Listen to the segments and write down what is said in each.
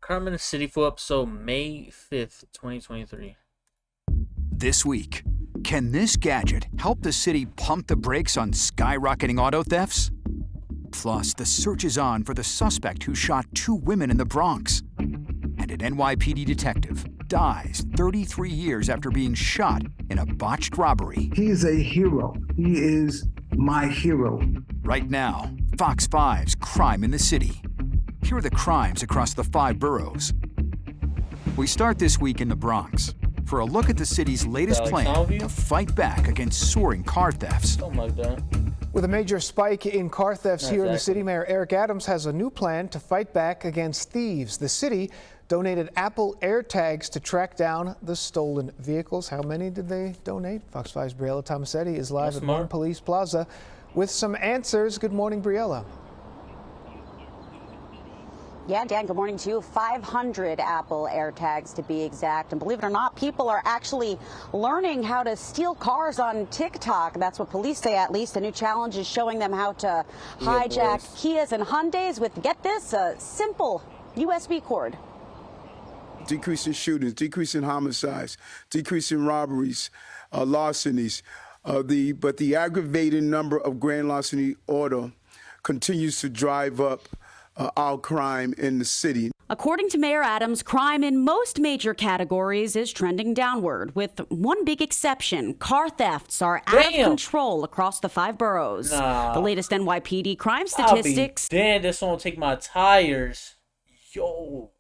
Crime in the City full episode May 5th, 2023. This week, can this gadget help the city pump the brakes on skyrocketing auto thefts? Plus, the search is on for the suspect who shot 2 women in the Bronx. And an NYPD detective dies 33 years after being shot in a botched robbery. He is a hero. He is my hero. Right now, Fox 5's Crime in the City. Here are the crimes across the 5 boroughs. We start this week in the Bronx for a look at the city's latest plan to fight back against soaring car thefts. Something like that. With a major spike in car thefts here in the city, Mayor Eric Adams has a new plan to fight back against thieves. The city donated Apple AirTags to track down the stolen vehicles. How many did they donate? Fox 5's Briella Tomasetti is live at Moon Police Plaza with some answers. Good morning, Briella. Yeah, Dan, good morning to you. 500 Apple AirTags to be exact. And believe it or not, people are actually learning how to steal cars on TikTok. That's what police say, at least. A new challenge is showing them how to hijack Kias and Hyundais with, get this, a simple USB cord. Decreasing shootings, decreasing homicides, decreasing robberies, larcenies. But the aggravating number of grand larceny order continues to drive up our crime in the city. According to Mayor Adams, crime in most major categories is trending downward, with one big exception. Car thefts are out of control across the 5 boroughs. The latest NYPD crime statistics This won't take my tires. Yo.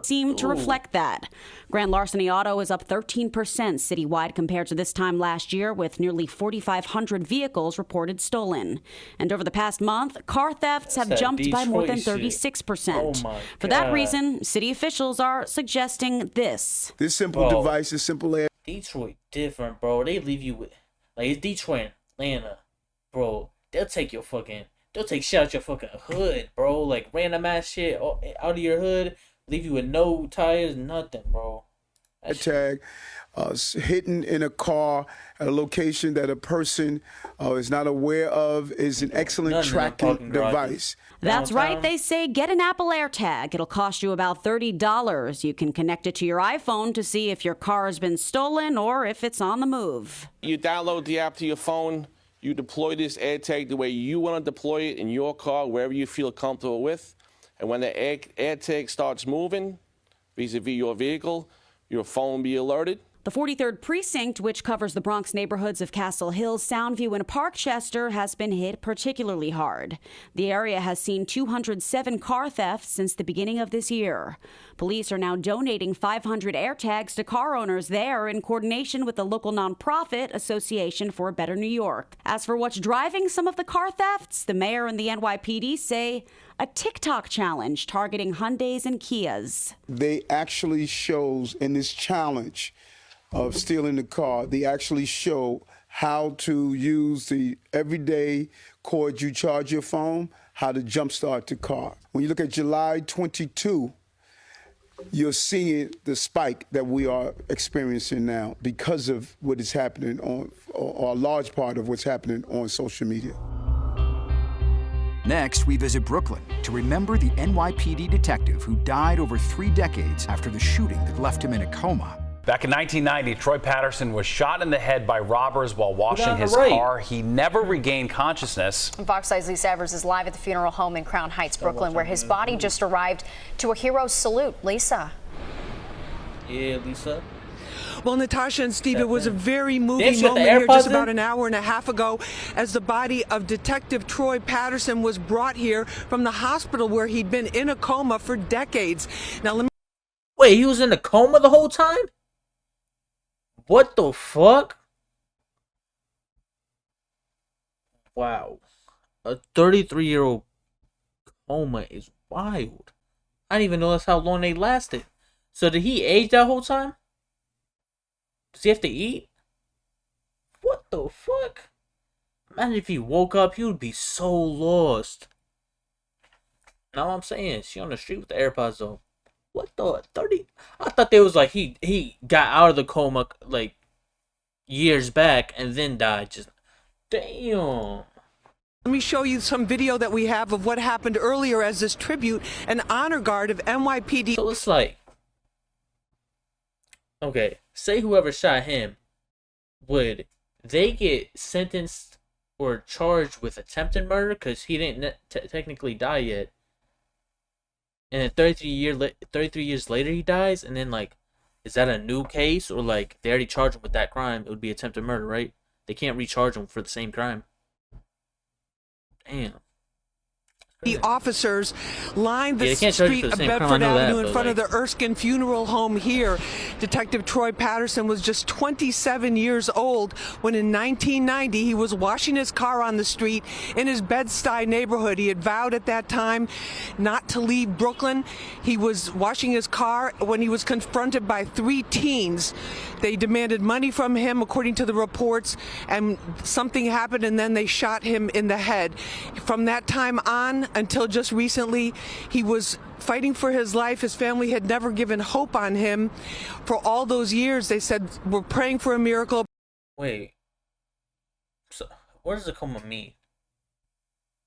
Seem to reflect that. Grand larceny auto is up 13% citywide compared to this time last year, with nearly 4,500 vehicles reported stolen. And over the past month, car thefts have jumped by more than 36%. For that reason, city officials are suggesting this. This simple device is simple air. Detroit different, bro. They leave you with, like, it's Detroit, Atlanta, bro. They'll take shit out your fucking hood, bro. Like random ass shit out of your hood. Leave you with no tires, nothing, bro. Tag hidden in a car at a location that a person is not aware of is an excellent tracking device. That's right. They say get an Apple AirTag. It'll cost you about $30. You can connect it to your iPhone to see if your car has been stolen or if it's on the move. You download the app to your phone. You deploy this AirTag the way you want to deploy it in your car, wherever you feel comfortable with. And when the AirTag starts moving, vis-a-vis your vehicle, your phone will be alerted. The 43rd Precinct, which covers the Bronx neighborhoods of Castle Hills, Soundview, and Parkchester, has been hit particularly hard. The area has seen 207 car thefts since the beginning of this year. Police are now donating 500 AirTags to car owners there in coordination with the local nonprofit Association for a Better New York. As for what's driving some of the car thefts, the mayor and the NYPD say a TikTok challenge targeting Hyundais and Kias. They actually shows in this challenge of stealing the car, they actually show how to use the everyday cord you charge your phone, how to jumpstart the car. When you look at July 22, you're seeing the spike that we are experiencing now because of what is happening on, or a large part of what's happening on social media. Next, we visit Brooklyn to remember the NYPD detective who died over 3 decades after the shooting that left him in a coma. Back in 1990, Troy Patterson was shot in the head by robbers while washing his car. He never regained consciousness. Fox 5's Lisa Evers is live at the funeral home in Crown Heights, Brooklyn, where his body just arrived to a hero's salute. Lisa. Yeah, Lisa. Well, Natasha and Steve, it was a very moving moment here just about an hour and a half ago as the body of Detective Troy Patterson was brought here from the hospital where he'd been in a coma for decades. Now, let me... Wait, he was in a coma the whole time? What the fuck? Wow. A 33-year-old coma is wild. I didn't even know that's how long they lasted. So did he age that whole time? Does he have to eat? What the fuck? Imagine if he woke up, he would be so lost. Now I'm saying, she on the street with the AirPods though. What the 30? I thought there was like he got out of the coma like years back and then died. Just damn. Let me show you some video that we have of what happened earlier as this tribute and honor guard of NYPD. So it's like, okay, say whoever shot him, would they get sentenced or charged with attempted murder because he didn't technically die yet, and then 33 years later he dies, and then like, is that a new case, or like they already charged him with that crime? It would be attempted murder, right? They can't recharge him for the same crime. Damn. The officers lined the street of Bedford Avenue in front of the Erskine Funeral Home here. Detective Troy Patterson was just 27 years old when in 1990 he was washing his car on the street in his Bed-Stuy neighborhood. He had vowed at that time not to leave Brooklyn. He was washing his car when he was confronted by 3 teens. They demanded money from him, according to the reports, and something happened, and then they shot him in the head. From that time on until just recently, he was fighting for his life. His family had never given hope on him. For all those years, they said, we're praying for a miracle. Wait. So, what does a coma mean?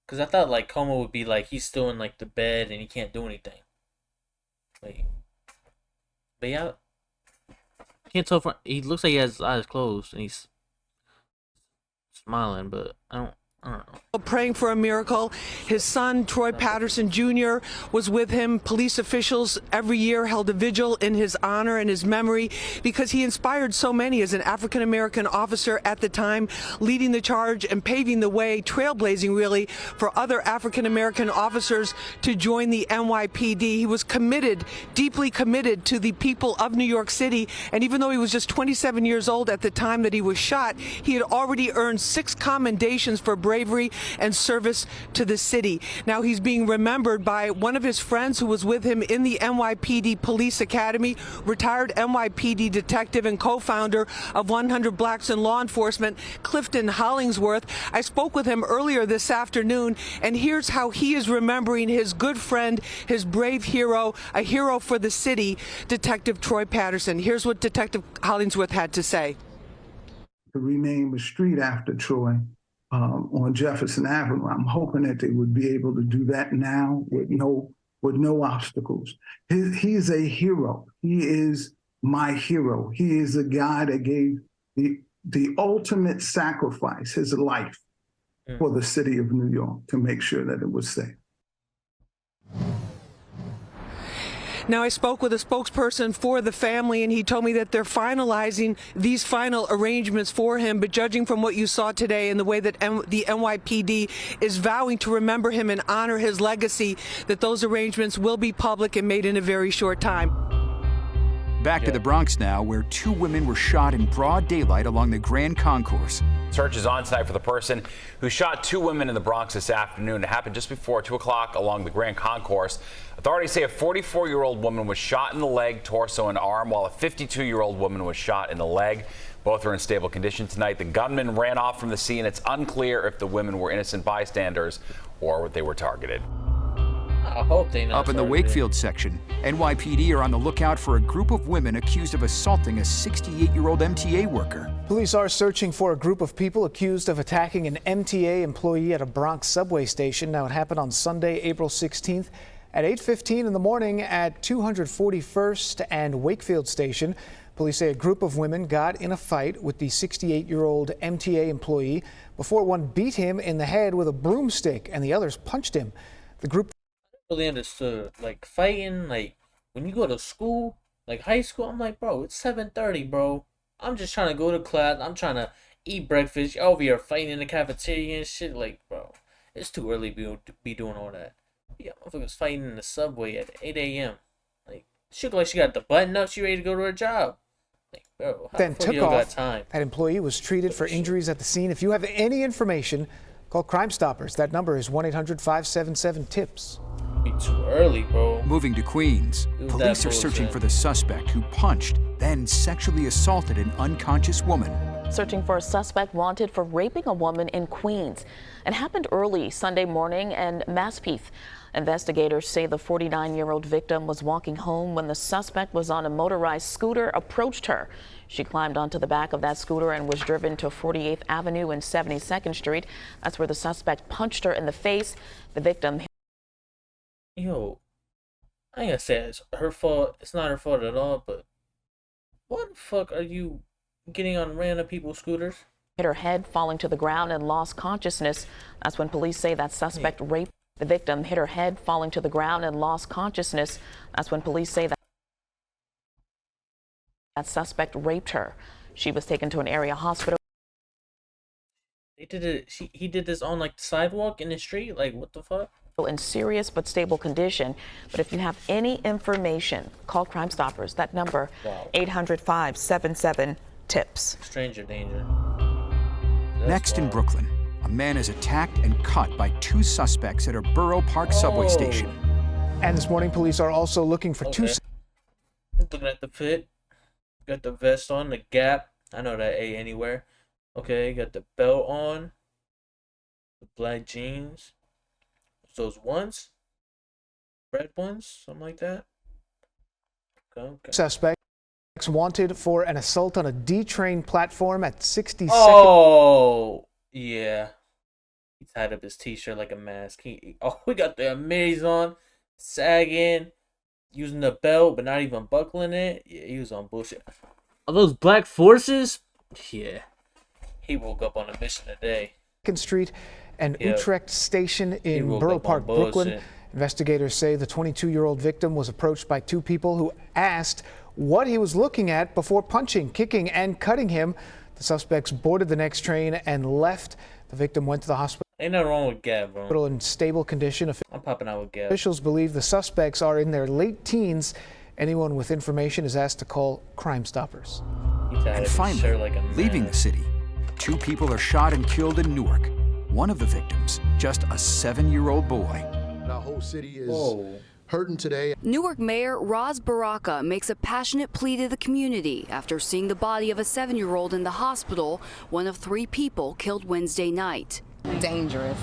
Because I thought, like, coma would be, like, he's still in, like, the bed and he can't do anything. Wait. But yeah, I can't tell from, he looks like he has his eyes closed and he's smiling, but I don't know. Praying for a miracle. His son, Troy Patterson Jr., was with him. Police officials every year held a vigil in his honor and his memory because he inspired so many as an African-American officer at the time, leading the charge and paving the way, trailblazing really, for other African-American officers to join the NYPD. He was committed, deeply committed to the people of New York City, and even though he was just 27 years old at the time that he was shot, he had already earned 6 commendations for bravery and service to the city. Now he's being remembered by one of his friends who was with him in the NYPD Police Academy, retired NYPD detective and co-founder of 100 Blacks in Law Enforcement, Clifton Hollingsworth. I spoke with him earlier this afternoon, and here's how he is remembering his good friend, his brave hero, a hero for the city, Detective Troy Patterson. Here's what Detective Hollingsworth had to say. To rename a street after Troy on Jefferson Avenue. I'm hoping that they would be able to do that now with no obstacles. He's a hero. He is my hero. He is a guy that gave the ultimate sacrifice, his life, for the city of New York to make sure that it was safe. Now, I spoke with a spokesperson for the family, and he told me that they're finalizing these final arrangements for him. But judging from what you saw today and the way that the NYPD is vowing to remember him and honor his legacy, that those arrangements will be public and made in a very short time. Back to the Bronx now, where 2 women were shot in broad daylight along the Grand Concourse. Search is on tonight for the person who shot 2 women in the Bronx this afternoon. It happened just before 2 o'clock along the Grand Concourse. Authorities say a 44-year-old woman was shot in the leg, torso, and arm, while a 52-year-old woman was shot in the leg. Both are in stable condition tonight. The gunman ran off from the scene. It's unclear if the women were innocent bystanders or they were targeted. I hope they not. Up in the Wakefield section, NYPD are on the lookout for a group of women accused of assaulting a 68-year-old MTA worker. Police are searching for a group of people accused of attacking an MTA employee at a Bronx subway station. Now, it happened on Sunday, April 16th at 8:15 in the morning at 241st and Wakefield Station. Police say a group of women got in a fight with the 68-year-old MTA employee before one beat him in the head with a broomstick and the others punched him. The group Really understood, like, fighting, like, when you go to school, like high school, I'm like, bro, it's 7:30, bro. I'm just trying to go to class. I'm trying to eat breakfast. You're over here fighting in the cafeteria and shit. Like, bro, it's too early to be doing all that. Yeah, motherfuckers fighting in the subway at 8 a.m. Like, she look like she got the button up. She ready to go to her job. Like, bro, how then the fuck took you don't got off. time? That employee was treated for injuries at the scene. If you have any information, call Crime Stoppers. That number is 1-800-577-TIPS. Be too early, bro. Moving to Queens, police are searching for the suspect who punched, then sexually assaulted an unconscious woman. Searching for a suspect wanted for raping a woman in Queens. It happened early Sunday morning in Maspeth. Investigators say the 49-year-old victim was walking home when the suspect was on a motorized scooter approached her. She climbed onto the back of that scooter and was driven to 48th Avenue and 72nd Street. That's where the suspect punched her in the face. The victim... Yo, I ain't gonna say it's her fault. It's not her fault at all, but what the fuck are you getting on random people's scooters? Hit her head, falling to the ground, and lost consciousness. That's when police say that suspect raped the victim. Hit her head, falling to the ground, and lost consciousness. That's when police say that suspect raped her. She was taken to an area hospital. They did it. He did this on like the sidewalk in the street. Like, what the fuck? In serious but stable condition. But if you have any information, call Crime Stoppers. That number, 800-577-TIPS. Stranger danger. Next in Brooklyn, a man is attacked and cut by two suspects at a Borough Park subway station. And this morning, police are also looking for two... Looking at the fit. Got the vest on, the Gap. I know that A anywhere. Okay, got the belt on. The black jeans. Those ones? Red ones? Something like that? Okay. Suspects wanted for an assault on a D-train platform at 62nd. Oh, yeah. He tied up his t-shirt like a mask. We got the amaze on, sagging, using the belt, but not even buckling it. Yeah, he was on bullshit. Are those black forces? Yeah. He woke up on a mission today. 2nd Street and Utrecht Station in Borough Park, Brooklyn. Investigators say the 22-year-old victim was approached by two people who asked what he was looking at before punching, kicking, and cutting him. The suspects boarded the next train and left. The victim went to the hospital. Ain't nothing wrong with Gab, bro. In stable condition. I'm popping out with Gab. Officials believe the suspects are in their late teens. Anyone with information is asked to call Crime Stoppers. And finally, leaving the city, two people are shot and killed in Newark. One of the victims, just a 7-year-old boy. The whole city is hurting today. Newark Mayor Raz Baraka makes a passionate plea to the community after seeing the body of a 7-year-old in the hospital, one of 3 people killed Wednesday night. Dangerous.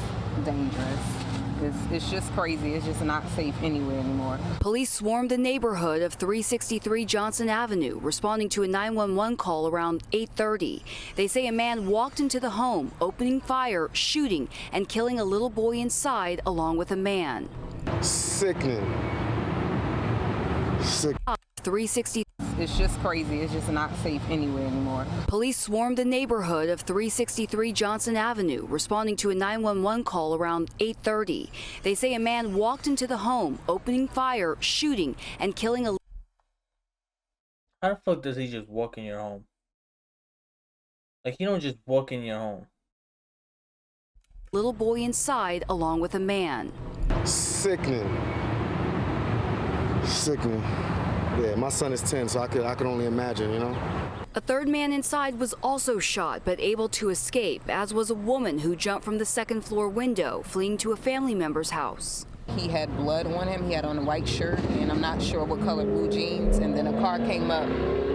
It's just crazy. It's just not safe anywhere anymore. Police swarmed the neighborhood of 363 Johnson Avenue, responding to a 911 call around 8:30. They say a man walked into the home, opening fire, shooting, and killing a little boy inside along with a man. Sickening. 360. It's just crazy. It's just not safe anywhere anymore. Police swarmed the neighborhood of 363 Johnson Avenue, responding to a 911 call around 8:30. They say a man walked into the home, opening fire, shooting, and killing a... How the fuck does he just walk in your home? Like, you don't just walk in your home. little boy inside along with a man. Sickening. Yeah, my son is 10, so I could only imagine, you know? A third man inside was also shot but able to escape, as was a woman who jumped from the second-floor window, fleeing to a family member's house. He had blood on him. He had on a white shirt, and I'm not sure what color, blue jeans. And then a car came up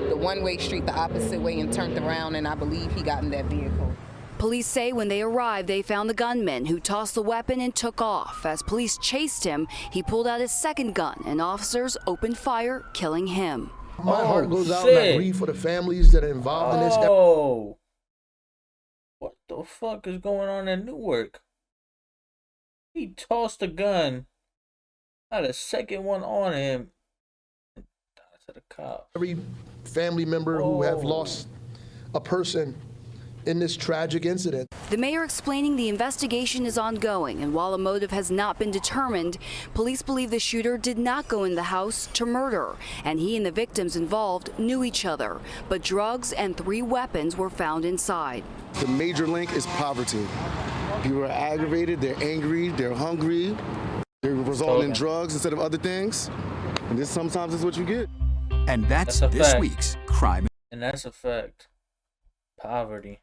the one-way street the opposite way and turned around, and I believe he got in that vehicle. Police say when they arrived, they found the gunman who tossed the weapon and took off. As police chased him, he pulled out his second gun, and officers opened fire, killing him. My heart goes out and I grieve for the families that are involved in this. Oh, what the fuck is going on in Newark? He tossed a gun, had a second one on him, and died to the cop. Every family member who have lost a person in this tragic incident. The mayor explaining the investigation is ongoing, and while a motive has not been determined, police believe the shooter did not go in the house to murder, and he and the victims involved knew each other. But drugs and 3 weapons were found inside. The major link is poverty. People are aggravated, they're angry, they're hungry, they result in drugs instead of other things, and this sometimes is what you get. And that's this week's Crime. And that's a fact. Poverty.